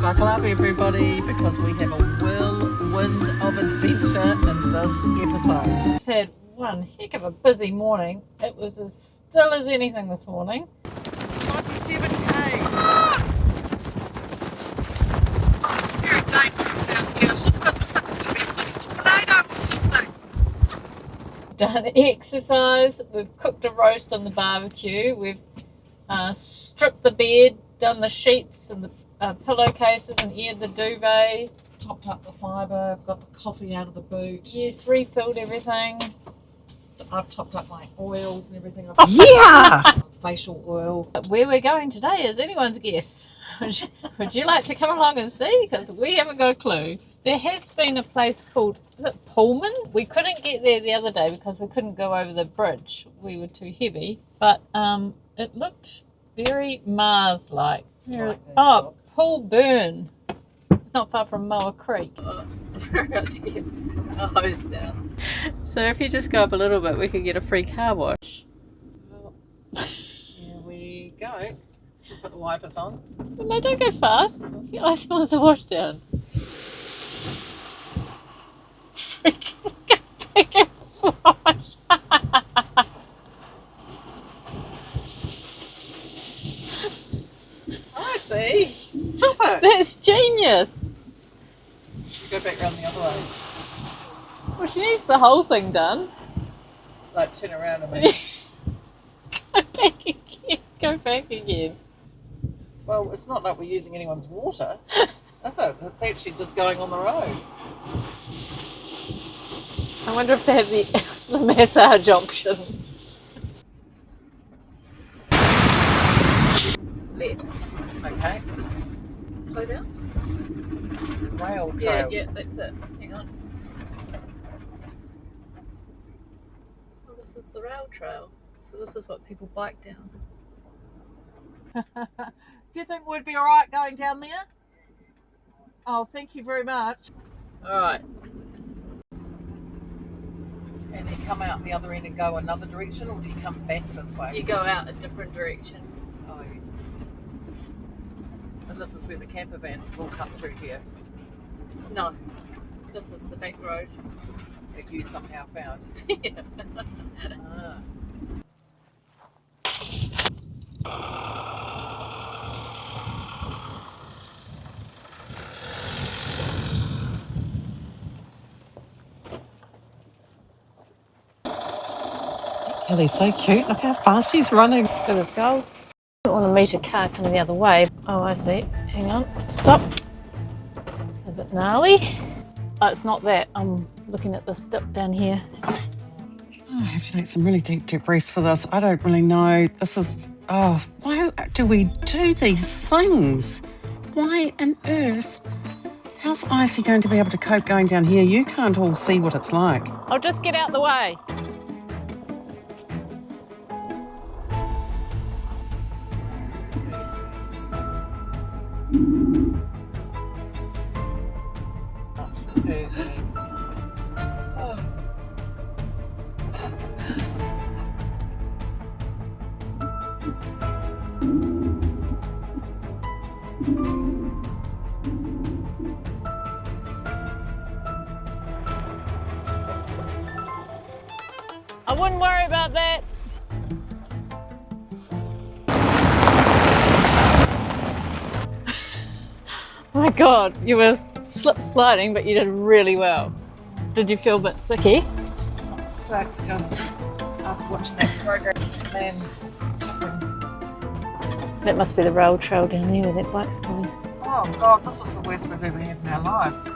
Buckle up everybody, because we have a whirlwind of adventure in this episode. We've had one heck of a busy morning. It was as still as anything this morning. 97 k's. Oh, it's very dangerous out here. Look at it, looks like it's going to be a bloody tornado or something. Done exercise. We've cooked a roast on the barbecue. We've stripped the bed, done the sheets and the pillowcases and aired the duvet. Topped up the fibre, got the coffee out of the boot. Yes, refilled everything. I've topped up my oils and everything. Yeah! Facial oil. Where we're going today is anyone's guess. Would you like to come along and see? Because we haven't got a clue. There has been a place called, is it Poolburn? We couldn't get there the other day because we couldn't go over the bridge. We were too heavy. But it looked very Mars-like. Oh, Poolburn. It's not far from Moa Creek. We're about to get a hose down. So if you just go up a little bit, we could get a free car wash. Well, here we go. Should put the wipers on. No, don't go fast. The ice wants a wash down. Freaking go back and forth. I see. Stop it. That's genius. Should we go back round the other way? Well, she needs the whole thing done. Like turn around a minute. Go back again. Go back again. Well, it's not like we're using anyone's water. That's it. It's actually just going on the road. I wonder if they have the massage option. Left. Okay. Slow down. Rail trail. Yeah, that's it. Hang on. Well, this is the rail trail. So this is what people bike down. Do you think we'd be alright going down there? Oh, thank you very much. Alright. And you come out the other end and go another direction, or do you come back this way? You go out a different direction. Oh, yes. And this is where the camper vans will come through here No. This is the back road. that you somehow found. Yeah. Ah. Kelly's so cute. Look how fast she's running. Good as gold. I don't want to meet a car coming the other way. Oh, I see. Hang on. Stop. It's a bit gnarly. Oh, it's not that. I'm looking at this dip down here. Oh, I have to take some really deep breaths for this. I don't really know. This is... Oh, why do we do these things? Why on earth? How's Icy going to be able to cope going down here? You can't all see what it's like. I'll just get out the way. I wouldn't worry about that. My God, you were slip sliding, but you did really well. Did you feel a bit sicky? Not sick, just after watching that program, man, tipping. That must be the rail trail down there where that bike's going. Oh God, this is the worst we've ever had in our lives.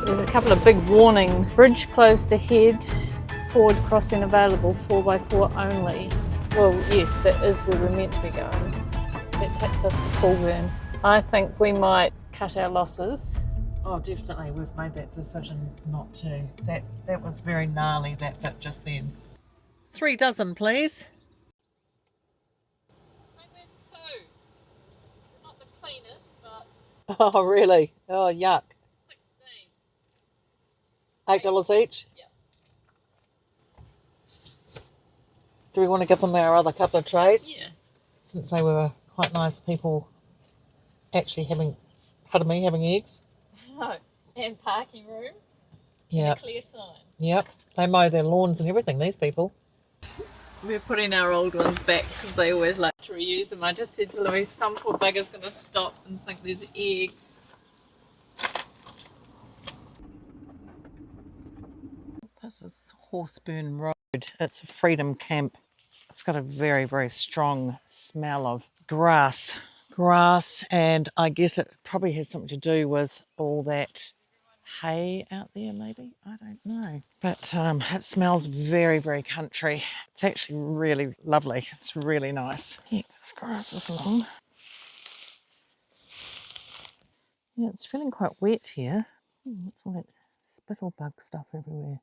There's a couple of big warning. Bridge closed ahead, forward crossing available, 4x4 only. Well, yes, that is where we're meant to be going. That takes us to Poolburn. I think we might cut our losses. Oh, definitely. We've made that decision not to. That was very gnarly, that bit just then. 3 dozen, please. I think there's 2. Not the cleanest, but Oh, really? Oh, yuck. 16. $8 each? Yeah. Do we want to give them our other couple of trays? Yeah. Since they were quite nice people actually having Pardon me, having eggs? No. And parking room. Yeah. And a clear sign. Yep. They mow their lawns and everything, these people. We're putting our old ones back because they always like to reuse them. I just said to Louise, some poor bugger's going to stop and think there's eggs. This is Horseburn Road. It's a freedom camp. It's got a very, very strong smell of grass. Grass, and I guess it probably has something to do with all that hay out there, maybe. I don't know. But it smells very, very country. It's actually really lovely. It's really nice. Yeah, this grass is long. Yeah, it's feeling quite wet here. What's all that spittle bug stuff everywhere?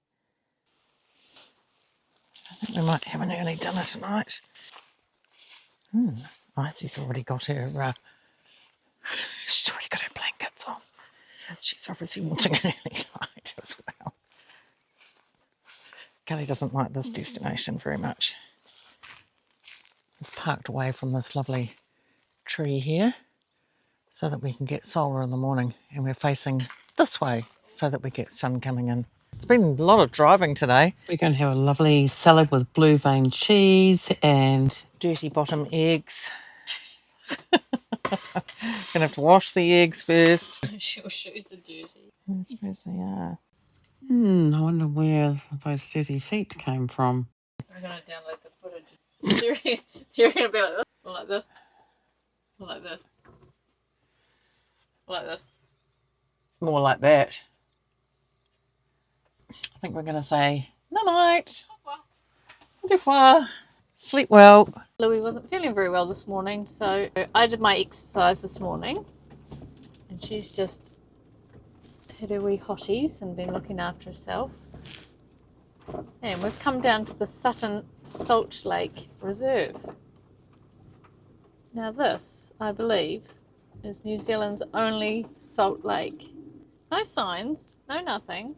I think we might have an early dinner tonight. Icy's already got her she's already got her blankets on. She's obviously wanting an early night as well. Kelly doesn't like this destination very much. We've parked away from this lovely tree here so that we can get solar in the morning, and we're facing this way so that we get sun coming in. It's been a lot of driving today. We're going to have a lovely salad with blue vein cheese and Dirty bottom eggs. Gonna have to wash the eggs first. Your shoes are dirty. I suppose they are. I wonder where those dirty feet came from. I'm going to download the footage. You're going to be like this, or like this, or like this, or like this. More like that. I think we're going to say night. Au revoir. Sleep well. Louis wasn't feeling very well this morning, so I did my exercise this morning, and she's just had her wee hotties and been looking after herself. And we've come down to the Sutton Salt Lake Reserve. Now this, I believe, is New Zealand's only salt lake. No signs, no nothing.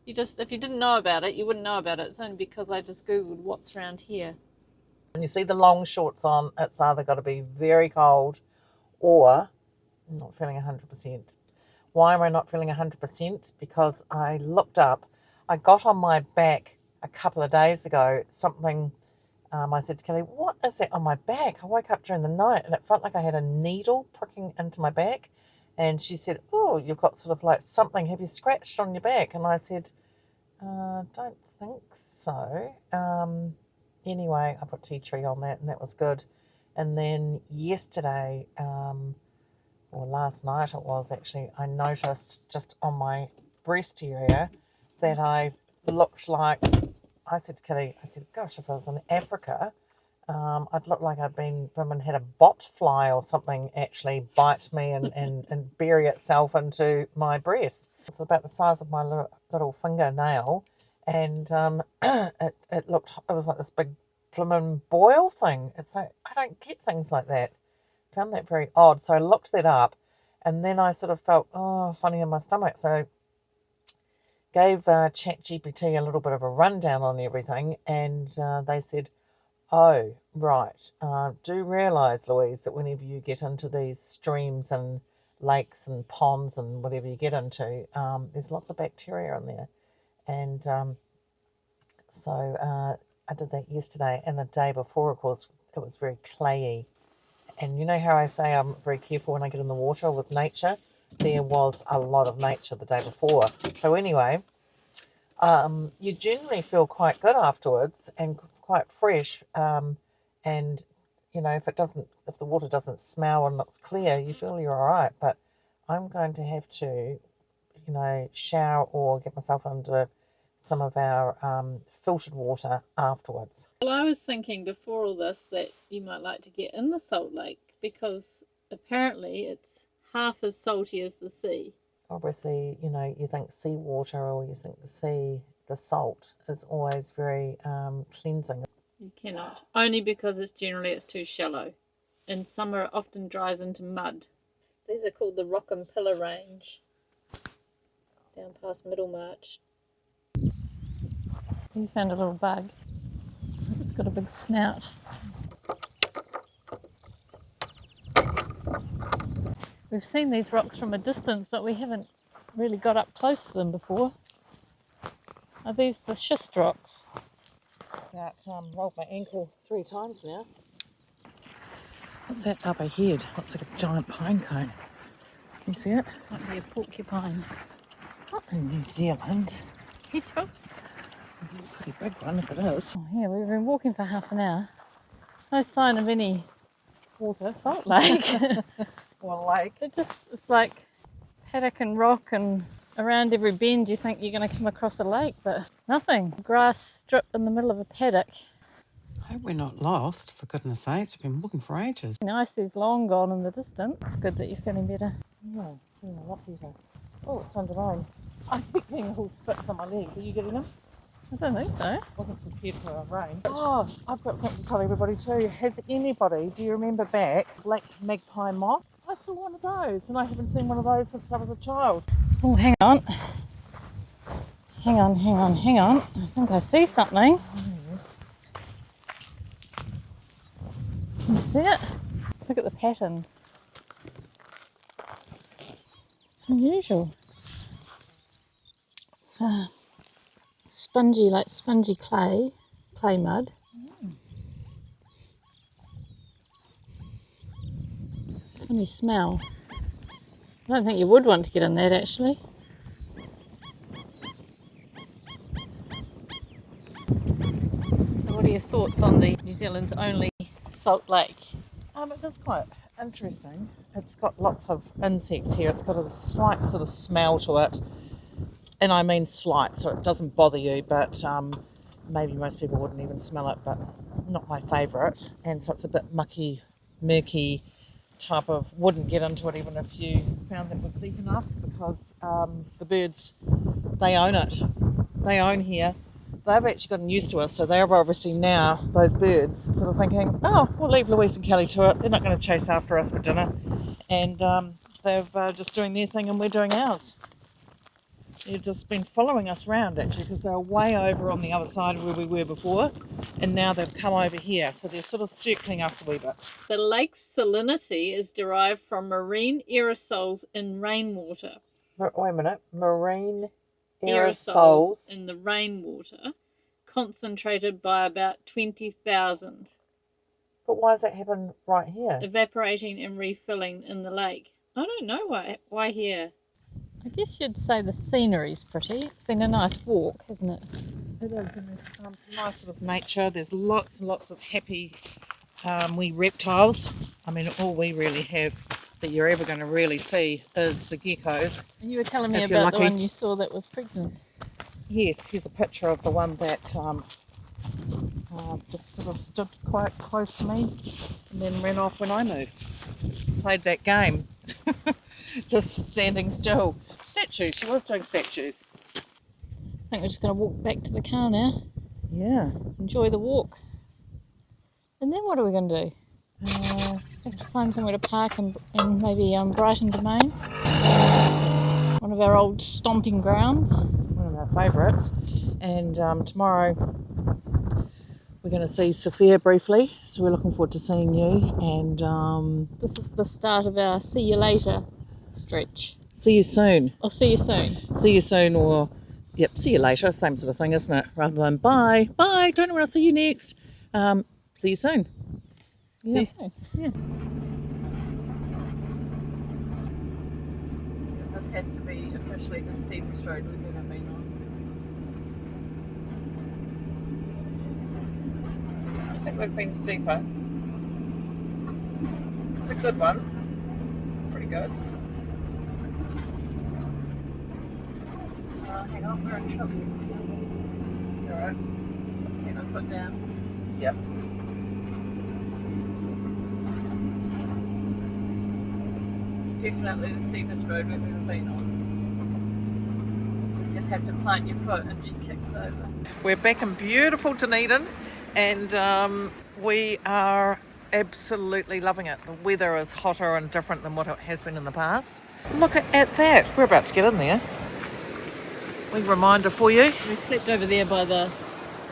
You just, if you didn't know about it, you wouldn't know about it. It's only because I just Googled what's around here. When you see the long shorts on, it's either got to be very cold or not feeling 100%. Why am I not feeling 100%? Because I looked up, I got on my back a couple of days ago, something, I said to Kelly, what is that on my back? I woke up during the night and it felt like I had a needle pricking into my back. And she said, oh, you've got sort of like something, have you scratched on your back? And I said, don't think so. Anyway, I put tea tree on that and that was good. And then yesterday, or last night it was actually, I noticed just on my breast area that I looked like, I said to Kitty, I said, gosh, if I was in Africa, I'd look like I'd been, women had a bot fly or something actually bite me and bury itself into my breast. It's about the size of my little fingernail, and it was like this big blooming boil thing. It's like, I don't get things like that. Found that very odd. So I looked that up, and then I sort of felt, funny in my stomach. So gave ChatGPT a little bit of a rundown on everything, and they said, oh, right, do realise, Louise, that whenever you get into these streams and lakes and ponds and whatever you get into, there's lots of bacteria in there. And so I did that yesterday, and the day before, of course, it was very clayey. And you know how I say I'm very careful when I get in the water with nature? There was a lot of nature the day before. So anyway, you generally feel quite good afterwards and quite fresh. And, you know, if the water doesn't smell and looks clear, you feel you're all right. But I'm going to have to, you know, shower or get myself into some of our filtered water afterwards. Well, I was thinking before all this that you might like to get in the Salt Lake because apparently it's half as salty as the sea. Obviously, you know, you think seawater or you think the salt is always very cleansing. You cannot. Only because it's too shallow. In summer it often dries into mud. These are called the Rock and Pillar Range. Down past Middlemarch. You found a little bug. Looks like it's got a big snout. We've seen these rocks from a distance, but we haven't really got up close to them before. Are these the schist rocks? Rolled my ankle 3 times now. What's that up ahead? Looks like a giant pine cone. Can you see it? Might be a porcupine. Not in New Zealand. It's It's a pretty big one if it is. Oh, yeah, we've been walking for half an hour. No sign of any Water. salt lake. Or lake. It's like paddock and rock, and around every bend you think you're going to come across a lake, but nothing. Grass strip in the middle of a paddock. I hope we're not lost, for goodness sakes. We've been walking for ages. The ice is long gone in the distance. It's good that you're feeling better. Yeah, feeling a lot better. Oh, it's under rain. I keep getting little spits on my legs. Are you getting them? I don't think so. Wasn't prepared for a rain. Oh, I've got something to tell everybody too. Has anybody, do you remember back, black magpie moth? I saw one of those, and I haven't seen one of those since I was a child. Oh, hang on. Hang on. I think I see something. Yes. Can you see it? Look at the patterns. It's unusual. It's spongy, like spongy clay mud. Funny smell. I don't think you would want to get in that, actually. So what are your thoughts on the New Zealand's only salt lake? It is quite interesting. It's got lots of insects here. It's got a slight sort of smell to it. And I mean slight, so it doesn't bother you, but maybe most people wouldn't even smell it, but not my favourite. And so it's a bit mucky, murky type of, wouldn't get into it even if you found that was deep enough, because the birds, they own it. They own here. They've actually gotten used to us, so they're obviously now, those birds, sort of thinking, oh, we'll leave Louise and Kelly to it. They're not going to chase after us for dinner. And they've just doing their thing and we're doing ours. They've just been following us round, actually, because they were way over on the other side of where we were before, and now they've come over here, so they're sort of circling us a wee bit. The lake's salinity is derived from marine aerosols in rainwater. Wait a minute. Marine Aerosols in the rainwater, concentrated by about 20,000, But why does that happen right here? evaporating and refilling in the lake. I don't know why here. I guess you'd say the scenery's pretty. It's been a nice walk, hasn't it? It is, and there's some nice sort of nature. There's lots and lots of happy wee reptiles. I mean, all we really have that you're ever going to really see is the geckos. And you were telling me If you're about the lucky. one you saw that was pregnant. Yes, here's a picture of the one that just sort of stood quite close to me and then ran off when I moved. Played that game. Just standing still. Statues, she was doing statues. I think we're just going to walk back to the car now. Yeah. Enjoy the walk. And then what are we going to do? Have to find somewhere to park in maybe Brighton Domain. One of our old stomping grounds. One of our favourites. And tomorrow we're going to see Sophia briefly, so we're looking forward to seeing you. And This is the start of our see you later stretch. see you soon. Or see you soon. See you soon, or yep, see you later. Same sort of thing, isn't it? Rather than bye, don't know when I'll see you next. See you soon. See you soon. Yeah. This has to be officially the steepest road we've ever been on. I think we've been steeper. It's a good one. Pretty good. Hang on, we're in trouble. Alright. Just keep my foot down. Yep. Definitely the steepest road we've ever been on. You just have to plant your foot and she kicks over. We're back in beautiful Dunedin, and we are absolutely loving it. The weather is hotter and different than what it has been in the past. Look at that. We're about to get in there. Wee reminder for you. We slept over there by the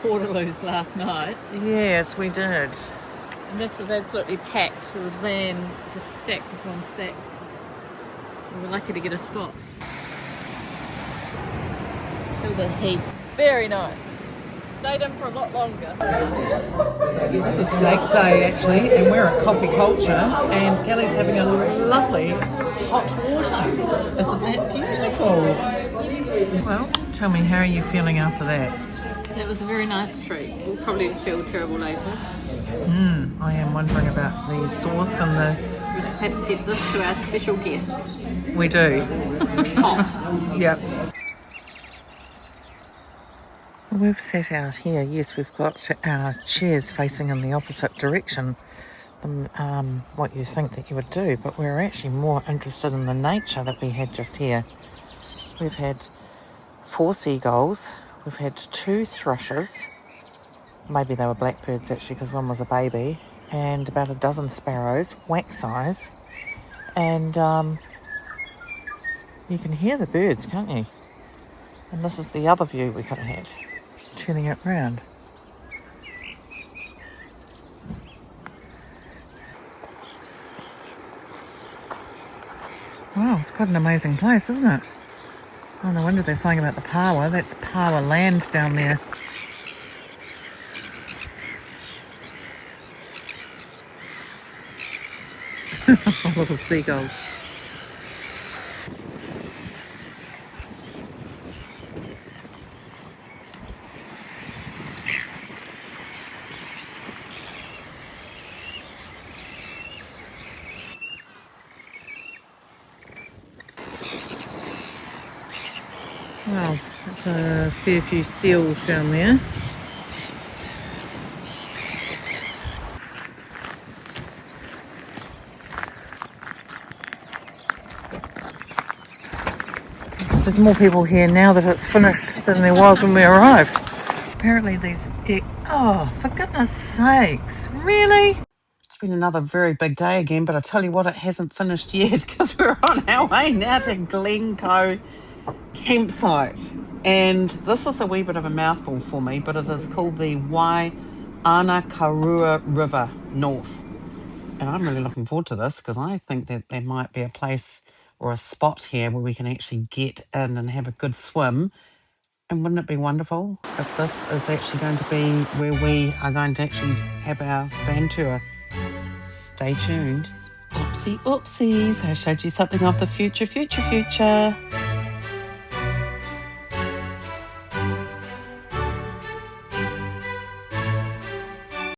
Portaloos last night, Yes, we did. and this was absolutely packed. There was van just stacked upon stacked. We're lucky to get a spot. Feel the heat. Very nice. Stayed in for a lot longer. This is date day actually, and we're at Coffee Culture, and Kelly's having a lovely hot water. Isn't that beautiful? Well, tell me, how are you feeling after that? It was a very nice treat. We'll probably feel terrible later. I am wondering about the sauce and the... We just have to give this to our special guest. We do. Hot. Yep. We've set out here. Yes, we've got our chairs facing in the opposite direction than what you think that you would do, but we're actually more interested in the nature that we had just here. We've had 4 seagulls, we've had 2 thrushes, maybe they were blackbirds actually because one was a baby, and about a dozen sparrows, whack size, and you can hear the birds, can't you? And this is the other view we could have had. Turning it round. Wow, it's quite an amazing place, isn't it? Oh, no wonder they're saying about the power. That's power land down there. Little seagulls. Wow, that's a fair few seals down there. There's more people here now that it's finished than there was when we arrived. Apparently these... Oh, for goodness sakes, really? It's been another very big day again, but I tell you what, it hasn't finished yet because we're on our way now to Glencoe campsite. And this is a wee bit of a mouthful for me, but it is called the Waianakarua River North. And I'm really looking forward to this because I think that there might be a place or a spot here where we can actually get in and have a good swim. And wouldn't it be wonderful if this is actually going to be where we are going to actually have our van tour? Stay tuned. Oopsie oopsies, I showed you something of the future.